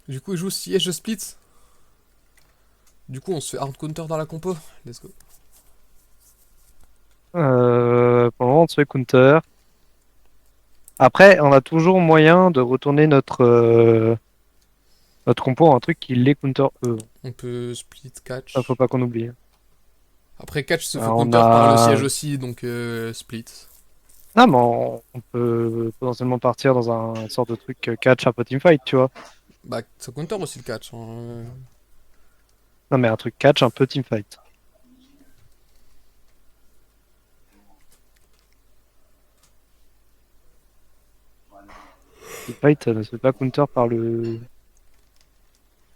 Du coup, il joue siège split. Du coup, on se fait hard counter dans la compo. Let's go. Pour le moment, on se fait counter. Après, on a toujours moyen de retourner notre compo en un truc qui les counter eux. On peut split Ça, faut catch. pas qu'on oublie. Après, catch se fait On counter par le siège a... aussi, donc split. Non, mais on peut potentiellement partir dans un sort de truc catch un peu teamfight, tu vois. Bah, ça counter aussi le catch. Hein. Non, mais un truc catch un peu teamfight. Teamfight ne se fait pas counter par le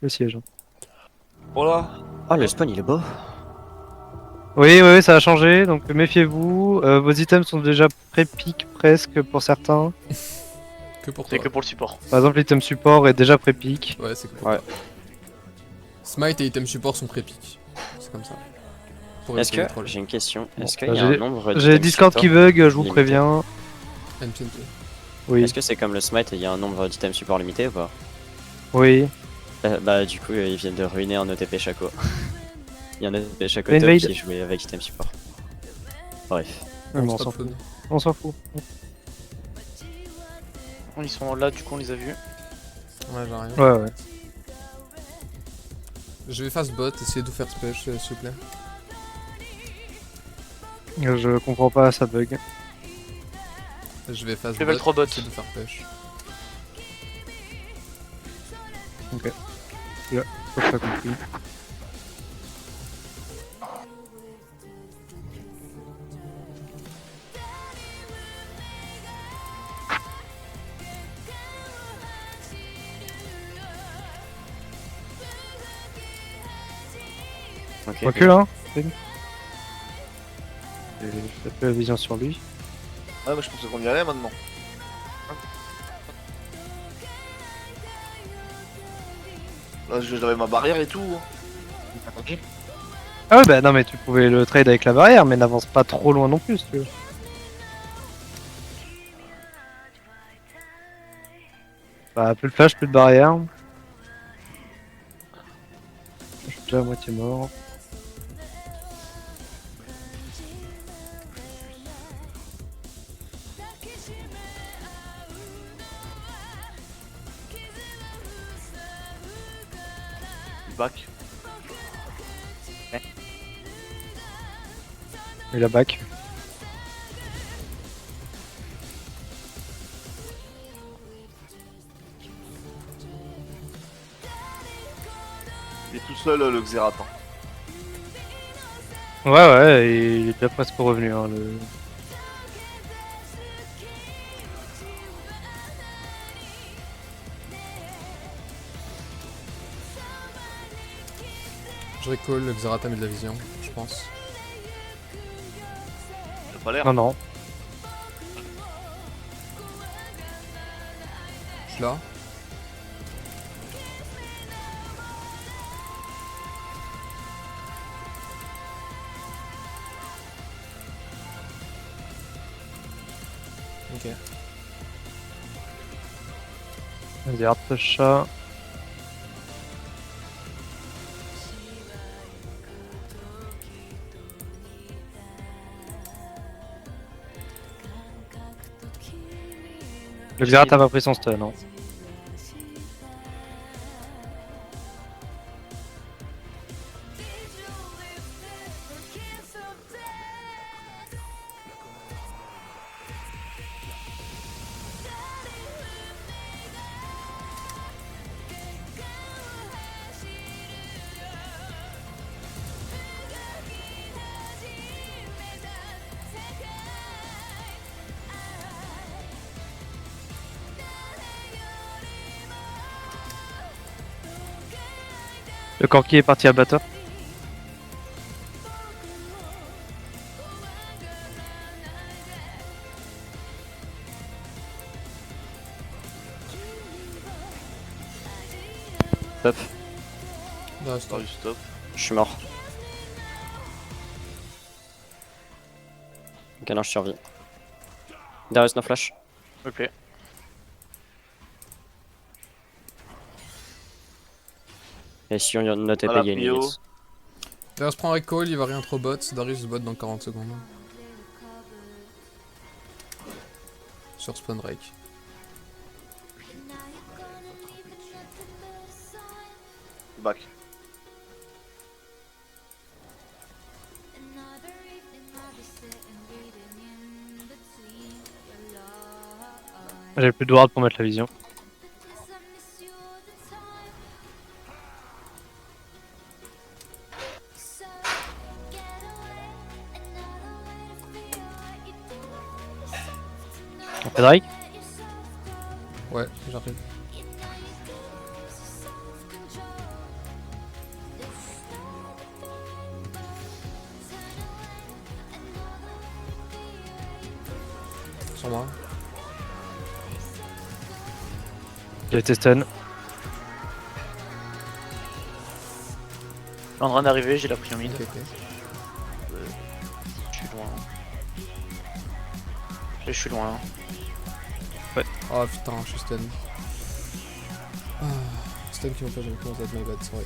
siège. Voilà. Oh, le spawn il est beau. Oui, oui, oui, ça a changé, donc méfiez-vous. Vos items sont déjà pré-pick presque pour certains. Que pour C'est toi. que pour le support. Par exemple, l'item support est déjà pré-pick. Ouais, c'est que pour Ouais. toi. Smite et item support sont pré-pick. C'est comme ça. Pour Est-ce éviter que, les trolls. j'ai une question, Bon, est-ce qu'il bah, y a un nombre j'ai d'items Discord support qui bug, je vous limité? préviens. NPNT. Oui, Est-ce que c'est comme le smite et il y a un nombre d'items support limité ou pas? oui. Bah du coup ils viennent de ruiner un OTP Chaco. Il y a un OTP Chaco top Invade. qui jouait avec item support. Bref. Mais Bon, bon, on stop s'en fout. phone. On s'en fout. Ils sont là, du coup on les a vus. Ouais, j'arrive. Ouais, ouais. Je vais fast bot, essayer de vous faire splash, s'il vous plaît. Je comprends pas, ça bug. Je vais fast Level bot, 3 bot. essayer de vous faire push. Ok. Là, j'ai pas compris. Ok. Recule, hein. J'ai fait la vision sur lui. Ouais, moi je pense qu'on y allait maintenant. Là, j'avais ma barrière et tout. Tranquille. Ah ouais, bah non, mais tu pouvais le trade avec la barrière, mais n'avance pas trop loin non plus, si tu veux. Bah, plus de flash, plus de barrière. Je suis déjà à moitié mort. Back. Et la back. Il est tout seul le Xerath. Hein. Ouais, ouais, et il est déjà presque revenu, hein, le... Je recall, le Xerath a mis de la vision, je pense. T'as pas l'air. Non, non. Je suis là. Ok. Vas-y, hard push ça. Le Xerath a pas pris son stun, hein. Le Corki est parti à batteur. Top. Non, stop. Ah, stop. Je suis mort. Ok non je survis. Darius no flash. Ok. Et si on ne TP, Voilà, il y a une Pio. limite. Darius prend recall, il va rien trop bot. Darius bot dans 40 secondes. Sur spawn rake. Back. J'ai plus de ward pour mettre la vision. On fait Drake? Ouais, j'arrive. Sur moi. J'ai été stun. Je suis en train d'arriver, j'ai la pris en mid. Ok, ok. Je suis loin. Je suis loin. Oh putain, je suis stun. Ah, stun qui m'empêche de me commencer à être my bad, sorry.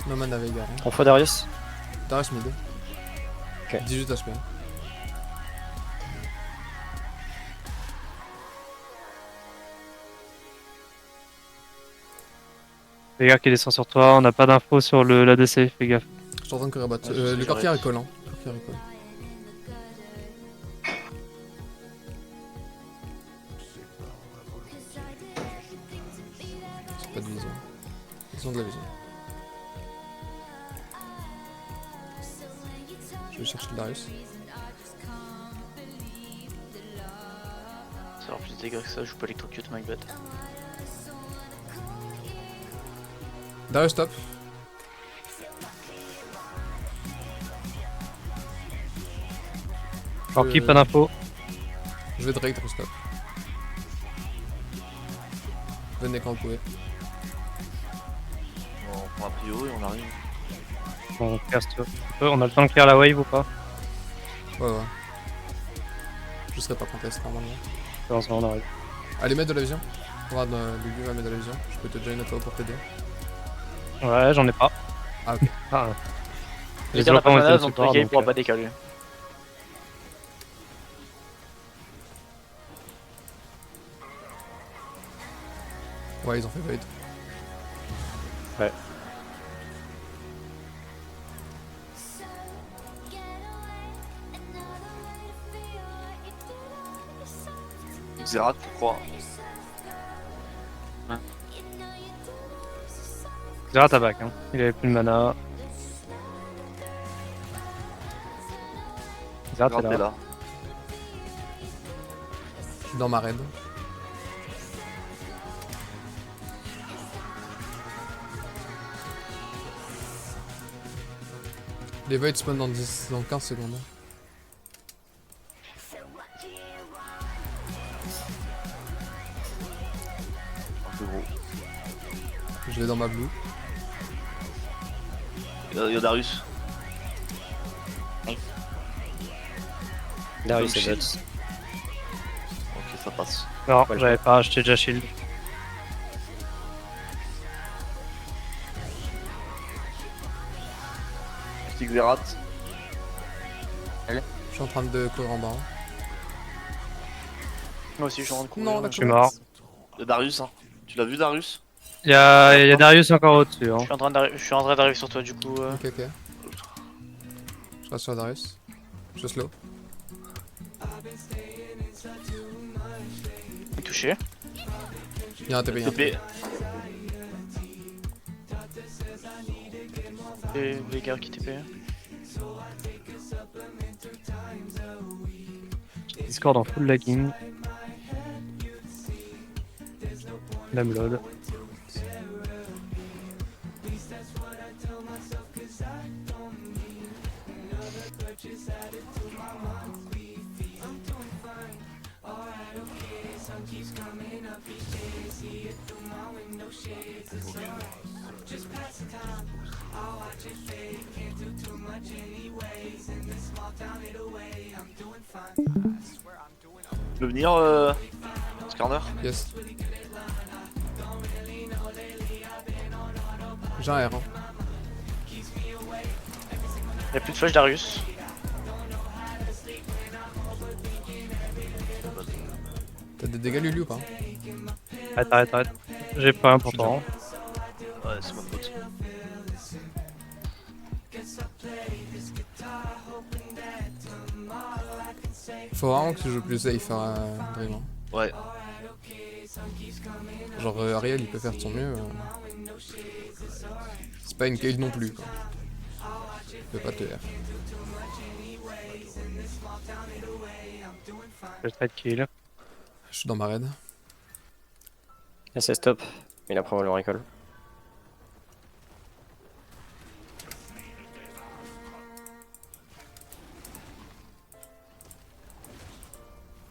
No mana Veigar. Hein. On fait Darius. Darius mid. Ok. 18 HP. Les gars qui descend sur toi, on n'a pas d'infos sur l'ADC, fais gaffe. Je suis en train de courir bot. Ouais, je sais, Le j'arrive. Corki recall, hein. Corki recall. C'est pas de vision. Ils ont de la vision. Je vais chercher le Darius. Ça va avoir plus de dégâts que ça, je joue pas électrocute, my bad. Darius top. Corki, pas d'infos. Je vais Drake Darius top. Venez quand vous pouvez. On prend un Pio et on arrive. On clear si tu veux. On a le temps de clear la wave ou pas? Ouais, ouais. Je serai pas contest normalement. On arrive. Allez, mettre de la vision. Regarde, le gars va mettre de la vision. Je peux te join toi pour t'aider. Ouais, j'en ai pas. Ah, ok. Ah, Les gars, on a pas pas mana, été donc support, le gars il donc, pourra pas décaler. Ouais, ils ont fait void. Ouais. Xerath, je crois. Xerath à back, hein. Il avait plus de mana. Xerath Xerath est est là. là. Je suis dans ma raid. Les voids spawn dans 15 secondes. Un peu gros. Je l'ai dans ma blue. Il y a Darius. Darius Comme et shield. bot. Ok, ça passe. Non, Ouais, j'avais pas acheté déjà shield. Petit Xerath. Je suis en train de courir en bas. hein. Moi aussi, je suis en train de courir. Non, la Je suis mort. Il y a Darius, hein. Tu l'as vu, Darius? Il y a Darius encore au-dessus. Hein. Je suis en train d'arriver sur toi du coup. Ok, ok. Je reste sur Darius. Je slow. Touché. Il y a un TP. TP. Et les gars qui TP. Discord en full lagging. Même LOL. Tu veux venir, Skarner? Yes. J'ai un R. Hein. Y'a plus de flash Darius. T'as des dégâts Lulu ou pas? Arrête. J'ai pas un pour toi. hein. Ouais, c'est ma faute. Faut vraiment que je joue plus safe Dream. Hein. Ouais. Genre Ariel il peut faire de son mieux. C'est pas une cage non plus quoi. Il peut pas te R. Je trade kill. Je suis dans ma raid. Et c'est stop. Il a probablement recall.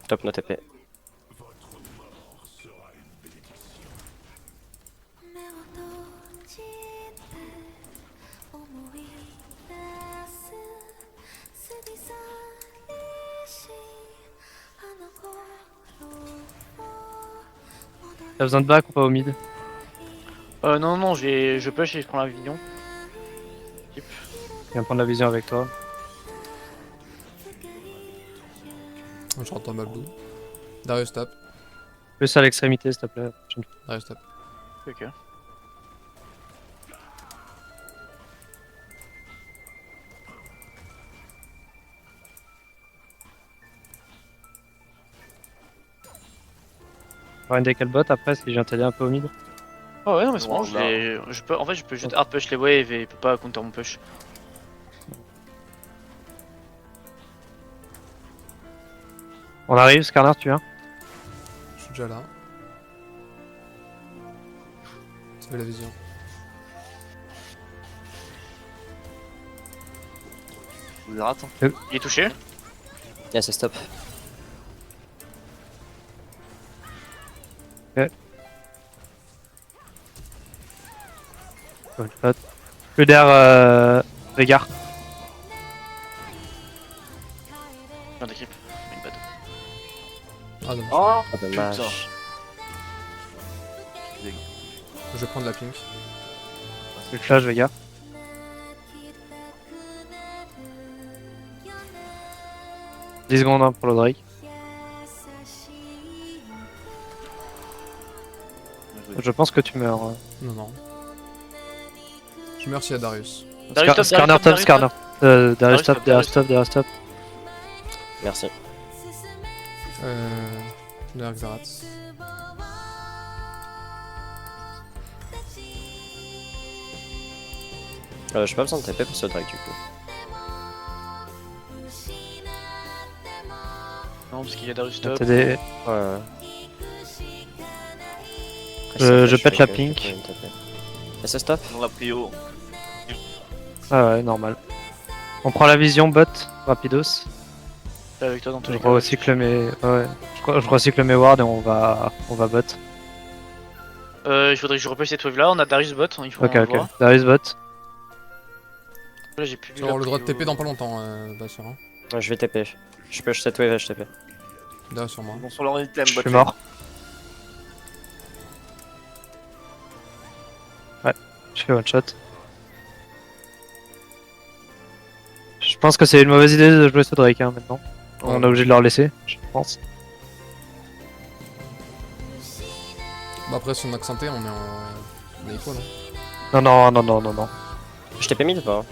Top no TP. T'as besoin de back ou pas au mid? Non, je push et je prends la vision. Je viens prendre la vision avec toi. Je rentre en Malblue. Darius top. Plus à l'extrémité s'il te plaît. Darius top. Ok. On va un décal bot après si j'ai un un peu au mid. Oh ouais, non, mais c'est bon, Ouais, je peux, en fait, je peux juste hard push les waves et il peut pas counter mon push. On arrive, Skarner, tu viens? Je suis déjà là. Ça fait la vision. Vous rate. Il est touché. Yeah, c'est stop. Plus d'air, Veigar. Fin d'équipe. Une bad. Ah non. Oh Ah, dommage. putain. Je vais prendre la pink. Le flash, Veigar. « 10 secondes hein, pour le Drake. Je pense que tu meurs. Non, non. Je meurs s'il y a Darius. Darius top, Skarner Darius top, top, Skarner. Darius top, Darius top, Darius top. Merci. Derrière Xerath. J'ai pas besoin de TP pour ce drag du coup. Non, parce qu'il y a Darius top. T'as des... Ouais. Je pète la pink. Et c'est stop. On l'a pris haut. Ah ouais, normal. On prend la vision bot, rapidos. Je suis avec toi dans tous Je les cas. recycle mes... Ouais. Je recycle mes wards et on va bot. Il faudrait que je repush cette wave là, on a Darius bot, il faut Ok, qu'on ok. voit. Darius bot. Là j'ai plus Tu vas avoir le droit de TP dans pas longtemps, Bachir. Hein. Ouais, je vais TP. Je push cette wave et je TP. Derrière sur moi. Bon, sur leur item, Je suis mort. Ouais, je fais one shot. Je pense que c'est une mauvaise idée de jouer ce Drake hein, maintenant. On est obligé de leur laisser, je pense. Bah après, si on a que santé, on est en. On est equal, hein. Non. Je TP mid ou pas?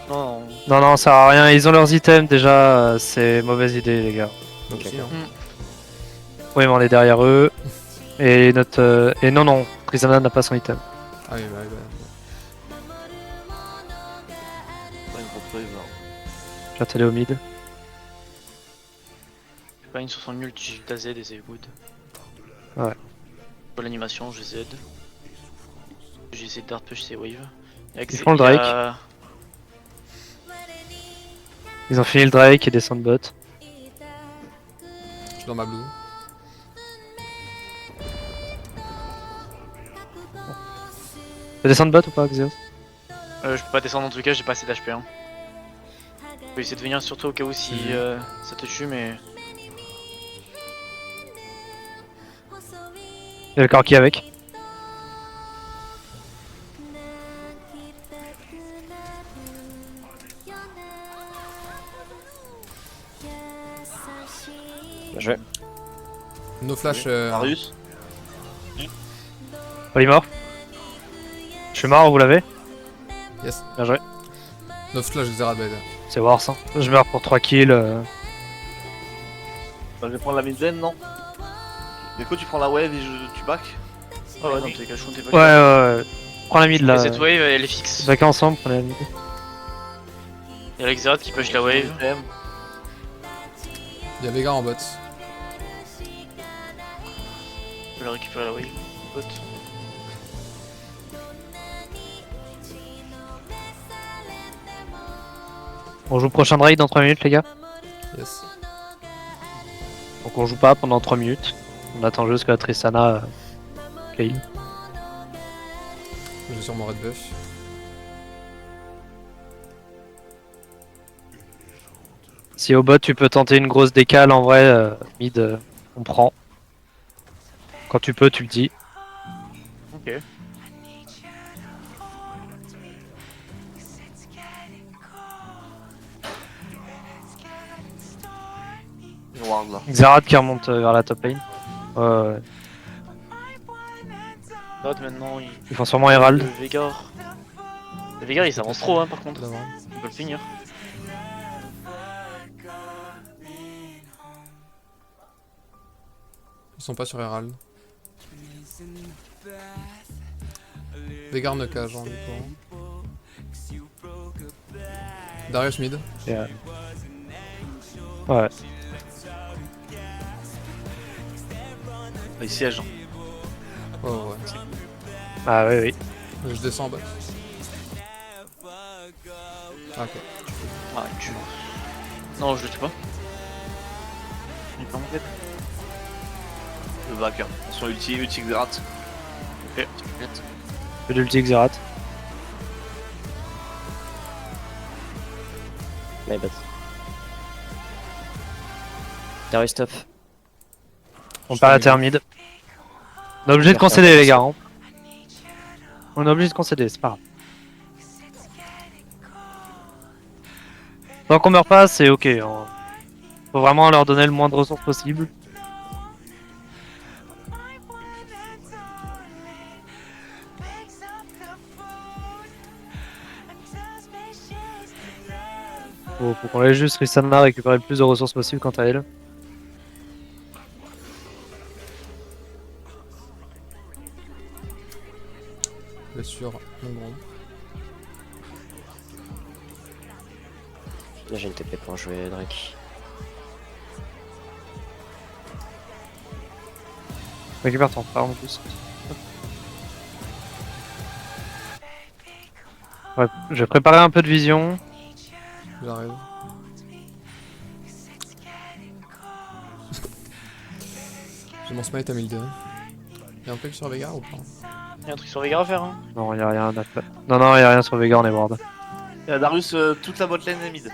Non, Non, ça sert à rien. Ils ont leurs items déjà, c'est mauvaise idée, les gars. Nous Ok, aussi, ok. hein. Oui, mais on est derrière eux. Et notre. Et non, Prisana n'a pas son item. Ah oui, bah. Pas une grosse wave là. Je vais t'aller au mid. j'ai pas une sur son ult, j'ai ta Z et c'est good. Ouais. Pour l'animation, je Z. J'ai essayé de hard push ces waves. Ils font le Drake. Ils ont fini le Drake et descendent bot. Je suis dans ma blue. Tu peux descendre bot ou pas, Xios? Je peux pas descendre en tout cas, j'ai pas assez d'HP. Hein. Je vais essayer de venir sur toi au cas où si ça te tue, mais. Il y a le corps qui est avec. Bien joué. No flash. Darius. Polymorph. Je suis mort, vous l'avez? Yes. Bien joué. No flash Xerath Blade. C'est Wars. Hein. Je meurs pour 3 kills. Bah, je vais prendre la mid lane, non? Déco, tu prends la wave et tu back? Oh ouais, dans tes cas, je comptais Ouais, pas. ouais. Prends la mid Mais là. cette wave, elle est fixe. Back ensemble, prenez la mid. Il y a l'Exerat qui push la wave. Il y a Vega en bot. Je vais récupérer la wave. Bot. On joue prochain Drake dans 3 minutes, les gars. Yes. Donc on joue pas pendant 3 minutes. On attend juste que la Tristana kill. J'ai sur mon red buff. Si au bot tu peux tenter une grosse décale, en vrai, mid, on prend. Quand tu peux, tu le dis. Ok. Une ward là. Xerath qui remonte vers la top lane. Bot maintenant, Ils font sûrement Herald. Le Veigar. Le Veigar il s'avance trop, hein, par contre. D'avant. On peut le finir. Ils sont pas sur Herald. Vega no cage hein, du coup. Darius mid. Ouais. Il siège. Hein. Ouais, ouais, ouais. Ah oui, oui. Je descends en bas. Ah, ok. Ah, il tue. Non, je le tue pas. Il est pas monté. Le back. Hein. Son ulti Xerath. Ok. Je vais l'ulti Xerath. My bad. Darius stop. On perd la terre mid. On est obligé de concéder, les gars. Hein. On est obligé de concéder, c'est pas grave. Tant qu'on meurt pas, c'est ok. Hein. Faut vraiment leur donner le moins de ressources possible. Faut qu'on laisse juste Rissana récupérer le plus de ressources possible quant à elle. Blessure, non bon. Là j'ai une TP pour jouer Drake. Récupère ton frère en plus. Ouais, je vais préparer un peu de vision. J'arrive. J'ai mon smite à 1002. Y'a un truc sur Vega ou pas? Y'a un truc sur Veigar à faire, hein. Non, y'a rien à faire. Non, non, y'a rien sur Vega, on est ward. Il y a Darius, toute la botlane est mid.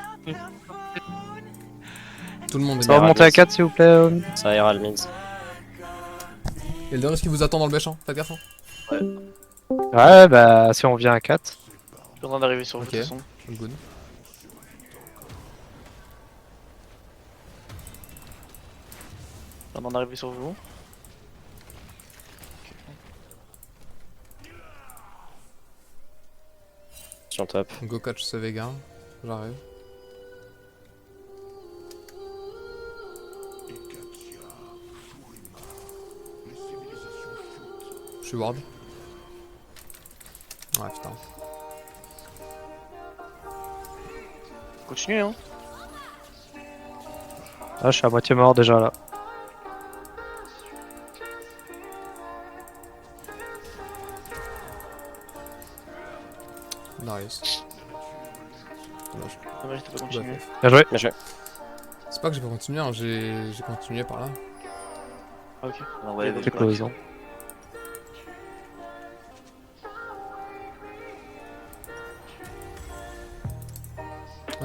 Tout le monde est Ça va mid. remonter à 4 s'il vous plaît. Ça ira le mid. Y'a le Darius qui vous attend dans le bêche, hein. Faites gaffe. Hein. Ouais, bah si on vient à 4. Je suis en train d'arriver sur vous, Ok. de toute façon. Good. Je suis en train d'arriver sur vous. Sur top. Go catch ce Vega. J'arrive. Je suis ward. Ouais, putain. Continuez, hein. Ah, je suis à moitié mort déjà là. Nice. Dommage. Dommage, t'as pas continué. Bah, Bien joué. Bien joué. c'est pas que j'ai pas continué, hein. J'ai continué par là. Ah, ok. Ah ouais, C'est close. Hein.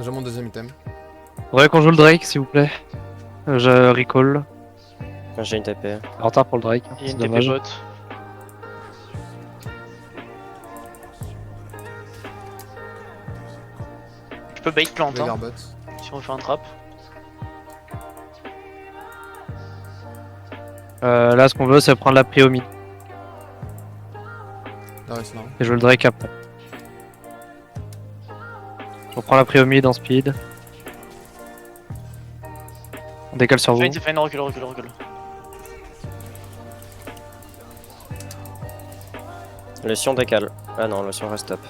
J'ai mon deuxième item. Faudrait qu'on joue le Drake, s'il vous plaît. Je recall. J'ai une TP. En retard pour le Drake, Il y a c'est une TP dommage. bot. Je peux bait plant hein, Vegarbot. si on fait un trap. Là, ce qu'on veut, c'est prendre la prio mid Darius là. et jouer le Drake après. On prend la prio mid en speed. On décale sur vous. Fine, recule. Le Sion décale. Ah non, le Sion reste top.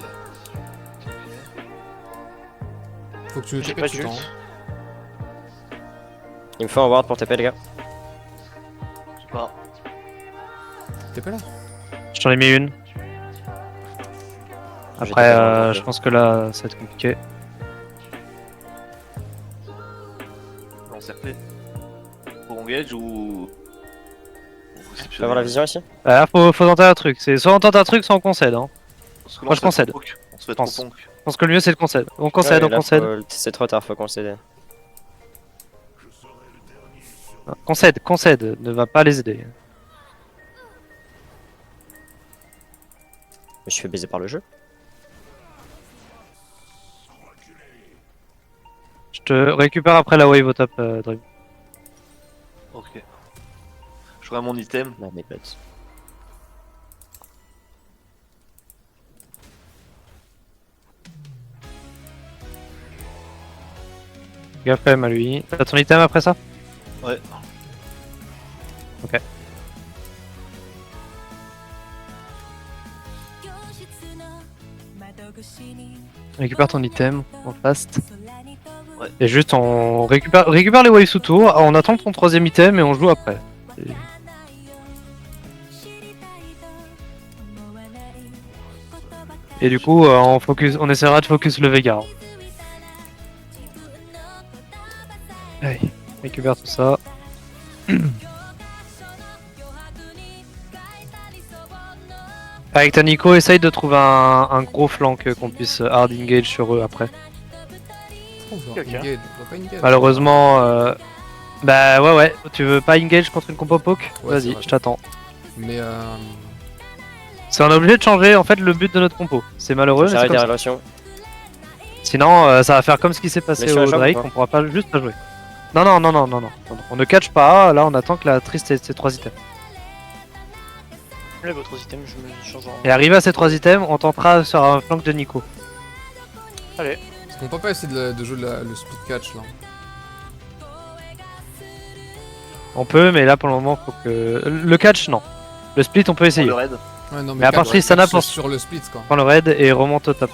Faut que tu J'ai TP pas tout le temps. d'ult. Il me faut un ward pour TP, les gars. Je sais pas. TP là. J'en ai mis une. J'ai Après, TP dans le je pense que là, ça va être compliqué. On cercle. Pour engage ou. Tu peux avoir la vision ici? Là, faut tenter un truc. C'est soit on tente un truc, soit on concède. Hein. Parce que Moi, je concède. On se fait pense. trop ponk. Je pense que le mieux, c'est de concède. On concède, Ouais, on là, concède. C'est trop tard, faut concéder. Concède. Ne va pas les aider. Mais je suis fait baiser par le jeu. Je te récupère après la wave au top, Dream. Ok. J'aurai mon item. Non, mais potes. Gaffe quand même à lui. T'as ton item après ça? Ouais. Ok. Récupère ton item, en fast. Ouais. Et juste on récupère les waves sous tour, on attend ton troisième item et on joue après. Et du coup on essaiera de focus le Veigar. Allez, récupère tout ça. Avec ta Nico, essaye de trouver un gros flank qu'on puisse hard engage sur eux après. On veut Ok. engage. On veut pas engage. Malheureusement, bah ouais, tu veux pas engage contre une compo poke? Ouais, c'est Vas-y, vrai. je t'attends. Mais C'est on est obligé de changer en fait le but de notre compo. C'est malheureux, mais c'est J'arrête comme des ça. relations. Sinon, ça va faire comme ce qui s'est passé Mais sur au la jambe Drake, ou pas on pourra pas juste pas jouer. Non. On ne catch pas, là on attend que la triste ait ses 3 items. Là, votre item, je me change en. Et arrivé à ces 3 items, on tentera sur un flank de Nico. Allez. est-ce qu'on peut pas essayer de jouer le split catch là? On peut, mais là pour le moment, faut que. Le catch, non. Le split, on peut essayer. Le raid. Ouais, non, Mais à part catch, Tristana catch pour- sur le split quoi. Prends le raid et remonte au top.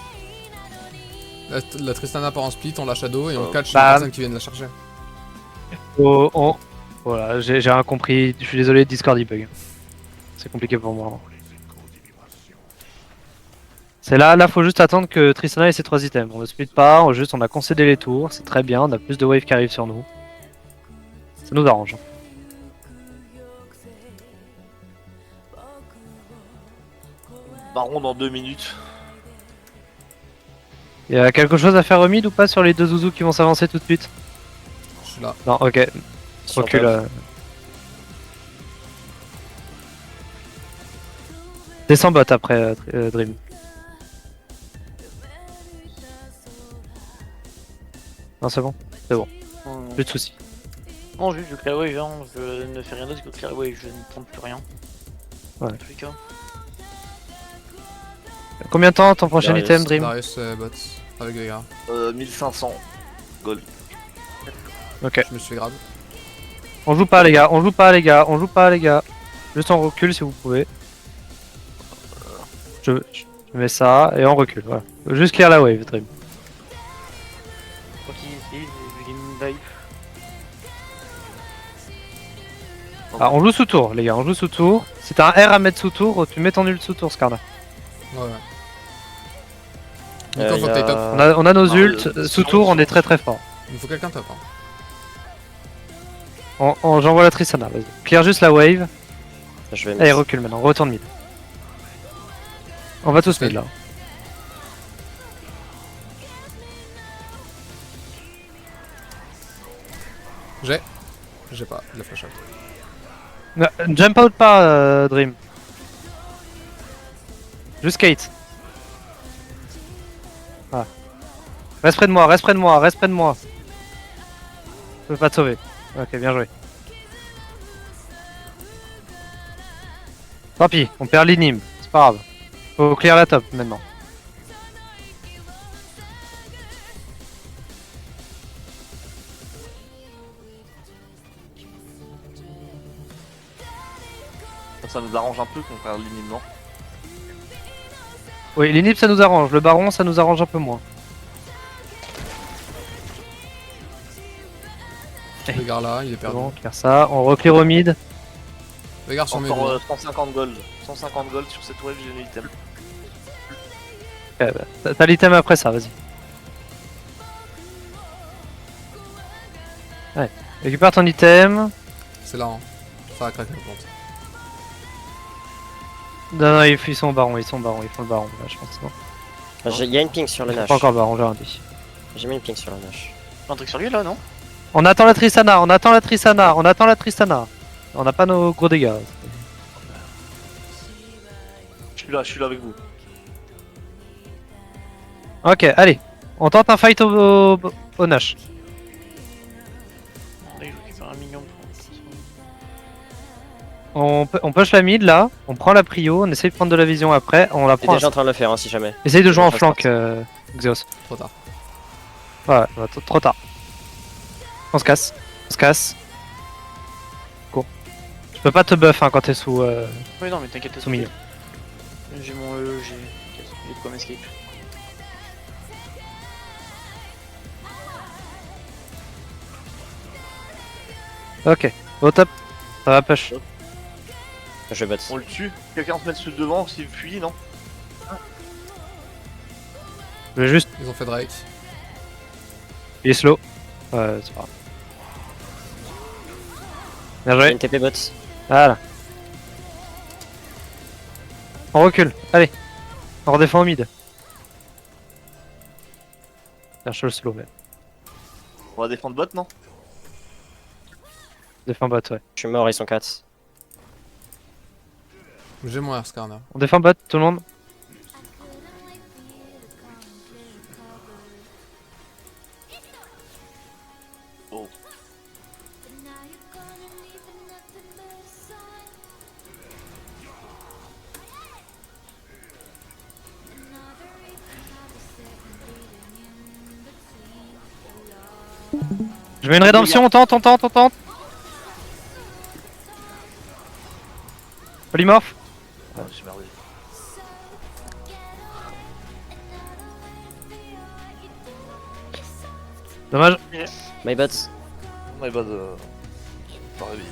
La Tristana part en split, on la shadow et on Oh. catch Bah, les personnes qui viennent la chercher. Voilà, j'ai rien compris. Je suis désolé, Discord il bug. C'est compliqué pour moi. C'est là, faut juste attendre que Tristana ait ses 3 items. On ne split pas, on a concédé les tours, c'est très bien, on a plus de waves qui arrivent sur nous. Ça nous arrange. Baron dans 2 minutes. Il y a quelque chose à faire au mid ou pas sur les deux zouzous qui vont s'avancer tout de suite? Je suis là. Non, ok. Sur Recule. top. Descends bot après Dream. Non, c'est bon, plus de soucis. Non, juste je clear wave, hein. Je ne fais rien d'autre que clear wave, je ne tente plus rien. Ouais. En tous les cas. Combien de temps ton prochain Darius, item, Dream? Darius bot avec les gars. 1500 gold. Ok. Je me suis fait grab. On joue pas, les gars, Juste on recule si vous pouvez. Je mets ça et on recule, voilà. Juste clear la wave, Dream. Quoi qu'il essaye, j'ai une vibe. Ah, on joue sous tour, les gars, on joue sous tour. Si t'as un R à mettre sous tour, tu mets ton ult sous tour, Skarna. Ouais. Nico, faut que t'ailles top. On a nos Ah, ults, sous tour, on est très très fort. Il faut quelqu'un top. Hein. J'envoie la Tristana, vas-y. Clear juste la wave. Je vais Allez, recule maintenant, retourne mid. On va tous mid là. J'ai pas de la flash out. Jump out pas, Dream. Juste Kate. Ah. Reste près de moi, reste près de moi, reste près de moi. Je peux pas te sauver. Ok, bien joué. Tant pis, on perd l'inim, c'est pas grave. Faut clear la top maintenant. Ça nous arrange un peu qu'on perd l'inimement. Oui, l'inib ça nous arrange, le baron ça nous arrange un peu moins. Le gars là, il est perdu. Bon, clear ça, on reclear au mid. Regarde sur mes Encore doigts. 150 gold. 150 gold sur cette wave, j'ai l'item. Ok, bah, t'as l'item après ça, vas-y. Ouais, récupère ton item. C'est là, hein. Ça va craquer le compte. Non, non, ils sont au baron, ils font le baron, là, je pense. Non. Il y a une ping sur le Ils font Nash. pas encore le baron, j'ai rien dit. J'ai mis une ping sur le Nash. Un truc sur lui là, non? On attend la Tristana, on attend la Tristana, on attend la Tristana. On n'a pas nos gros dégâts. Je suis là avec vous. Ok, allez, on tente un fight au Nash. Là, il récupère un mignon. On push la mid là, on prend la prio, on essaye de prendre de la vision après, on la T'es prend. déjà en train de le faire, hein, si jamais. Essaye de jouer en Fast flank, start. Xeos. Trop tard. Ouais, trop tard. On se casse, on se casse. Cool. Je peux pas te buff hein, quand t'es sous Oui, non, mais t'inquiète, sous milieu. j'ai mon E, j'ai de quoi m'escape. Ok, au top, ça va push. Je bot. On le tue. Quelqu'un se met sur le devant s'il fuit, non? Je vais juste, Ils ont fait Drake. il est slow. Ouais, c'est pas grave. Bien J'ai joué, une TP bot. voilà. On recule, allez. On redéfend au mid. Cherche le slow, mais. On va défendre bot, non? Défend bot, ouais. Je suis mort, ils sont 4. J'ai mon Skarner. On défend bot, tout le monde. Oh. Je mets une rédemption, on tente. Polymorphe. Ah, j'ai merdé. Dommage. My bot. My bad. Pas réveillé.